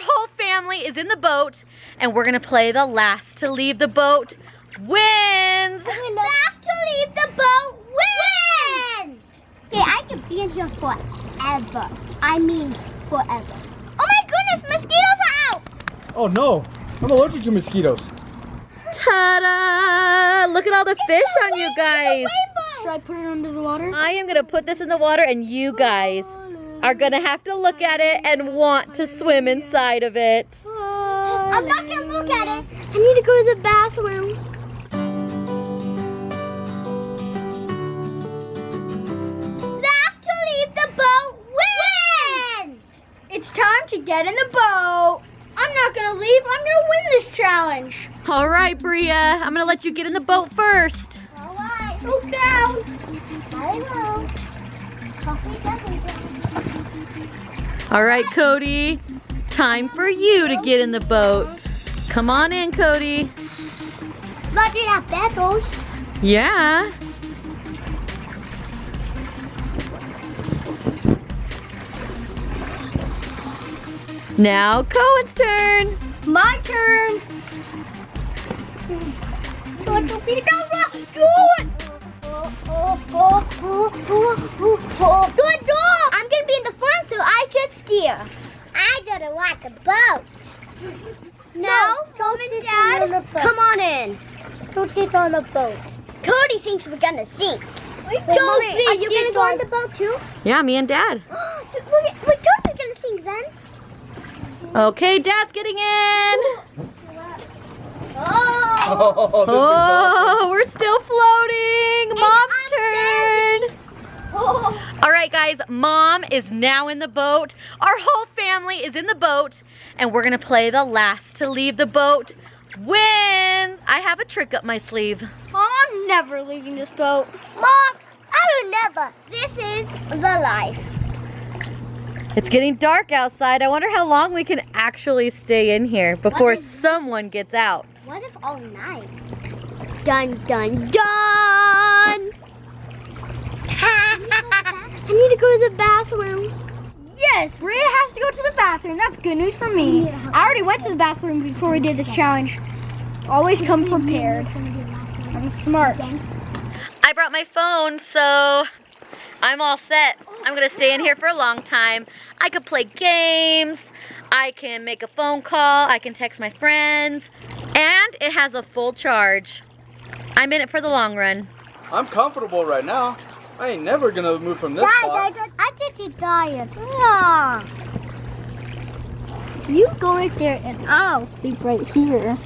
whole family is in the boat, and we're gonna play the last to leave the boat wins. Last to leave the boat wins. Okay, I can be in here forever. I mean forever. Oh my goodness, mosquitoes are out. Oh no, I'm allergic to mosquitoes. Ta-da! Look at all the fish on you guys. Should I put it under the water? I am gonna put this in the water, and you guys are gonna have to look at it and want to swim inside of it. I'm not gonna look at it. I need to go to the bathroom. Last to leave the boat wins! It's time to get in the boat. I'm not gonna leave. I'm gonna win this challenge. All right, Bria, I'm gonna let you get in the boat first. All right, go down. I will. Coffee doesn't. All right, Cody, time for you to get in the boat. Come on in, Cody. But you have battles. Yeah. Now Cohen's turn. My turn. Good job. I'm gonna be in the front so I can steer. I don't want the boat. No, Mom and Dad, come on in. Don't sit on the boat. Cody thinks we're gonna sink. Don't be. Are you gonna go on the boat too? Yeah, me and Dad. We're totally gonna sink then. Okay, Dad's getting in. Oh. Oh, we're still floating. Mom's turn. Oh. All right, guys, Mom is now in the boat. Our whole family is in the boat, and we're gonna play the last to leave the boat wins. I have a trick up my sleeve. Mom, I'm never leaving this boat. Mom, I will never. This is the life. It's getting dark outside. I wonder how long we can actually stay in here before someone gets out. What if all night? Dun, dun, dun! I need to go to the bathroom. Yes, Bria has to go to the bathroom. That's good news for me. I already went to the bathroom before we did this challenge. Always come prepared. I'm smart. I brought my phone, so I'm all set. I'm gonna stay in here for a long time. I could play games, I can make a phone call, I can text my friends, and it has a full charge. I'm in it for the long run. I'm comfortable right now. I ain't never gonna move from this spot. I did diet. Yeah. You go right there and I'll sleep right here.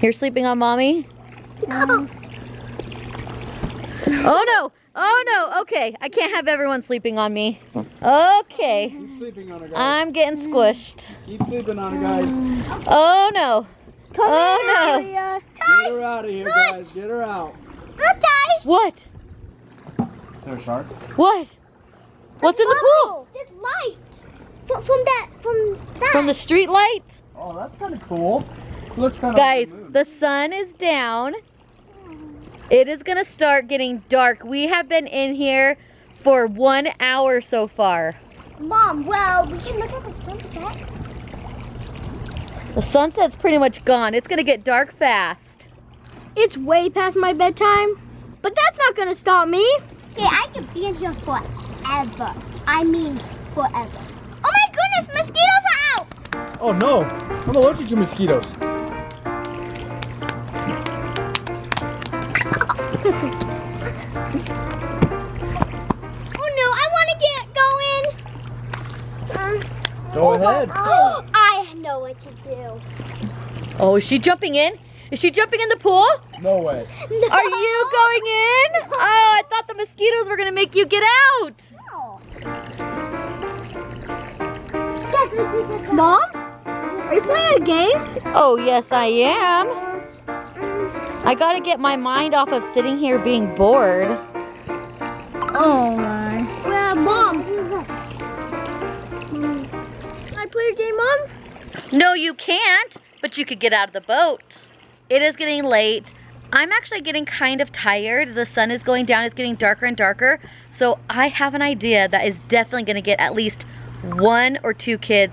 You're sleeping on Mommy? No. Oh no! Oh no! Okay, I can't have everyone sleeping on me. Okay. Keep sleeping on her, guys. I'm getting squished. Keep sleeping on her, guys. Oh no! Come Oh no! Bria. Get her out of here, guys. Get her out. Look, guys. What? Is there a shark? What? What's in the pool? This light. From that. From the street light? Oh, that's kind of cool. Looks kind of Guys, the sun is down. It is gonna start getting dark. We have been in here for 1 hour so far. Mom, well, we can look at the sunset. The sunset's pretty much gone. It's gonna get dark fast. It's way past my bedtime, but that's not gonna stop me. Yeah, I can be in here forever. I mean forever. Oh my goodness, mosquitoes are out! Oh no, I'm allergic to mosquitoes. Oh no, I want to get going. Go ahead. I know what to do. Oh, is she jumping in? Is she jumping in the pool? No way. No. Are you going in? Oh, I thought the mosquitoes were gonna make you get out. No. Mom? Are you playing a game? Oh, yes, I am. I gotta get my mind off of sitting here being bored. Oh my. Well, Mom. Can I play a game, Mom? No, you can't, but you could get out of the boat. It is getting late. I'm actually getting kind of tired. The sun is going down. It's getting darker and darker. So I have an idea that is definitely gonna get at least 1 or 2 kids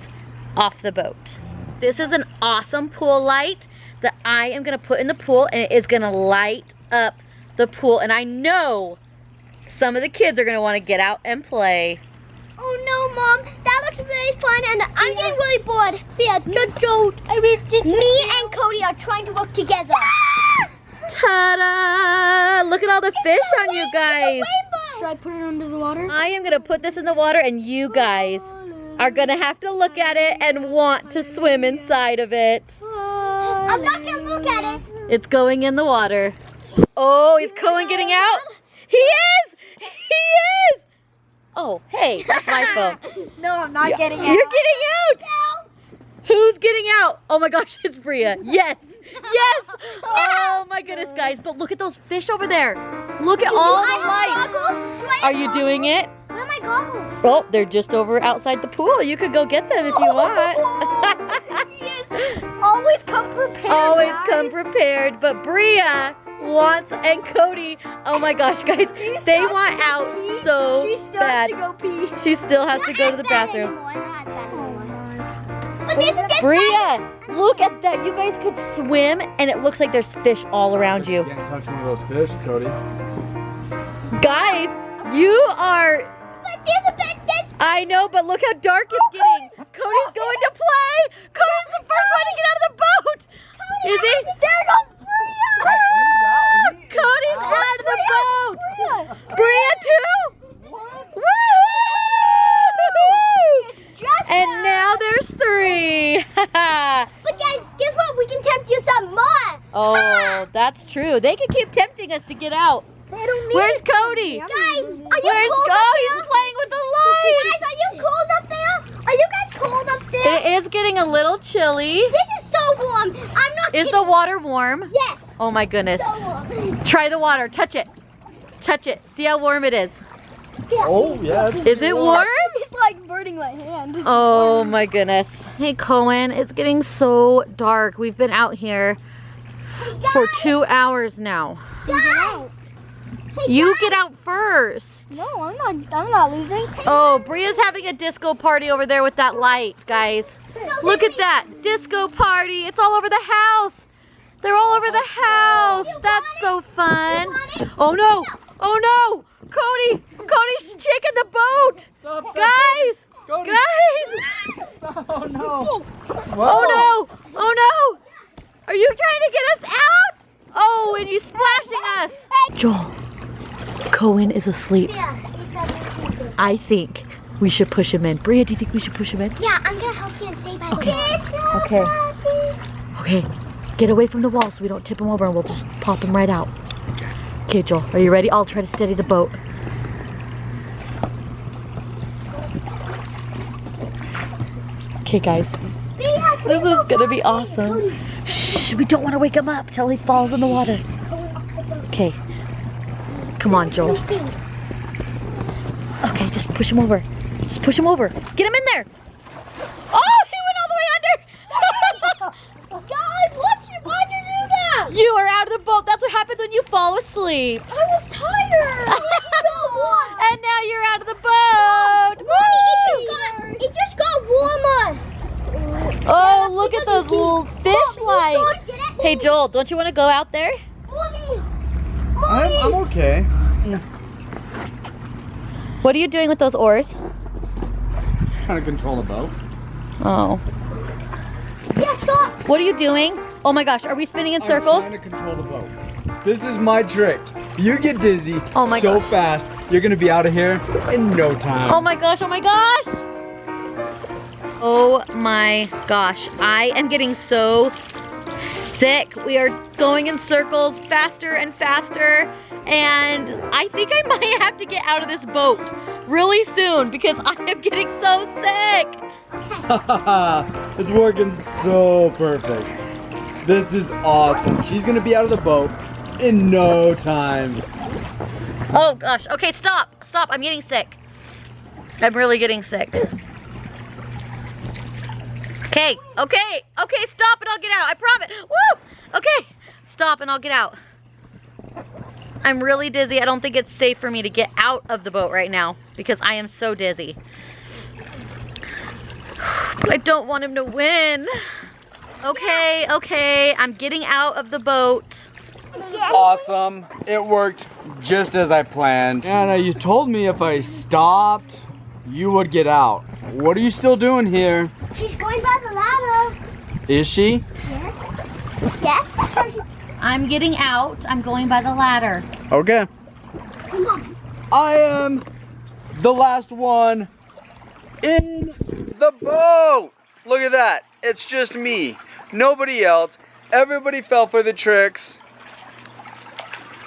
off the boat. This is an awesome pool light that I am gonna put in the pool, and it is gonna light up the pool. And I know some of the kids are gonna wanna get out and play. Oh no, Mom, that looks really fun, and I'm getting really bored. Yeah, me and Cody are trying to work together. Ta-da! Look at all the fish on you guys. Should I put it under the water? I am gonna put this in the water, and you guys are gonna have to look at it and want to swim inside of it. I'm not gonna look at it. It's going in the water. Oh, is Cohen getting out? He is! He is! Oh, hey, that's my phone. No, I'm not getting out. You're getting out! Who's getting out? Oh my gosh, it's Bria. Yes! Yes! Oh my goodness, guys. But look at those fish over there. Look at all the lights. Are you doing it? Where are my goggles? Oh, they're just over outside the pool. You could go get them if you want. Yes. Always come prepared. Always guys. come prepared. But Bria wants, and Cody, oh my gosh, guys, they want out so She still bad. has to go pee. She still has to go to the bathroom. But there's a Bria, look at that. You guys could swim, and it looks like there's fish all around you. You can't touch one of those fish, Cody. Guys, you are... But there's a bed that's... I know, but look how dark it's getting. Cody's going to play. Cody's the first one to get out of the boat. Is he? There goes Bria! Cody's out of the boat. Bria too? Woo! And now there's 3. But guys, guess what? We can tempt you some more. Oh, that's true. They can keep tempting us to get out. Where's Cody? Guys, are you Where's cold up Cody? there? He's playing with the lights. Guys, are you cold up there? Are you guys cold up there? It is getting a little chilly. This is so warm. I'm not Is kidding. the water warm? Yes. Oh my goodness. So warm. Try the water. Touch it. Touch it. See how warm it is. Oh, yeah. It's Is it warm? It's like burning my hand. Oh my goodness. Hey Cohen, it's getting so dark. We've been out here for 2 hours now. Guys. You get out first. No, I'm not losing. Oh, Bria's having a disco party over there with that light, guys. Look at that. Disco party. It's all over the house. They're all over the house. That's so fun. Oh no. Oh no. Cody. Cody's shaking the boat. Stop, Guys. Cody. Guys. Stop. Oh, no. Oh no. Oh no. Are you trying to get us out? Oh, and you splashing us. Joel. Cohen is asleep. I think we should push him in. Bria, do you think we should push him in? Yeah, I'm gonna help you and say bye. Okay. Okay. Get away from the wall so we don't tip him over, and we'll just pop him right out. Okay, Joel, are you ready? I'll try to steady the boat. Okay, guys. This is gonna be awesome. Shh, we don't want to wake him up till he falls in the water. Okay. Come on, Joel. Okay, just push him over. Just push him over. Get him in there. Oh, he went all the way under. Guys, why'd you do that? You are out of the boat. That's what happens when you fall asleep. I was tired. And now you're out of the boat. Mommy, it just got warmer. Oh, look at those little fish lights. Hey, Joel, don't you want to go out there? Mommy. I'm okay. What are you doing with those oars? Just trying to control the boat. Oh. Yeah, stop. What are you doing? Oh my gosh, are we spinning in circles? I'm trying to control the boat. This is my trick. You get dizzy Oh my so gosh. fast, you're going to be out of here in no time. Oh my gosh, oh my gosh. Oh my gosh, I am getting so sick. We are going in circles faster and faster, and I think I might have to get out of this boat really soon because I am getting so sick. It's working so perfect. This is awesome. She's going to be out of the boat in no time. Oh gosh, okay, stop, I'm getting sick. I'm really getting sick. Okay, stop and I'll get out, I promise. Woo! Okay, stop and I'll get out. I'm really dizzy. I don't think it's safe for me to get out of the boat right now because I am so dizzy. But I don't want him to win. Okay, okay, I'm getting out of the boat. Awesome. It worked just as I planned. Anna, you told me if I stopped, you would get out. What are you still doing here? She's going by the ladder. Is she? Yes. I'm getting out. I'm going by the ladder. Okay. Come on. I am the last one in the boat. Look at that. It's just me. Nobody else. Everybody fell for the tricks.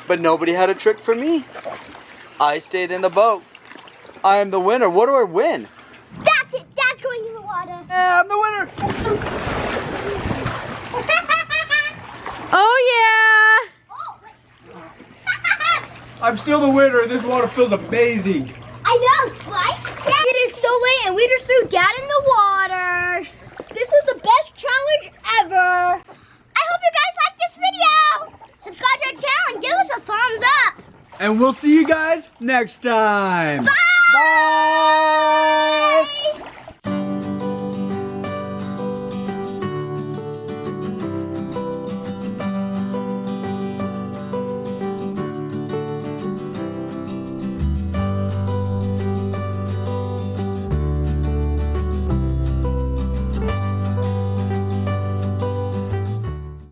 But nobody had a trick for me. I stayed in the boat. I am the winner. What do I win? That's it. Dad's going in the water. Yeah, I'm the winner. Oh yeah! I'm still the winner. This water feels amazing. I know, right? It is so late and we just threw Dad in the water. This was the best challenge ever. I hope you guys like this video. Subscribe to our channel and give us a thumbs up. And we'll see you guys next time. Bye! Bye!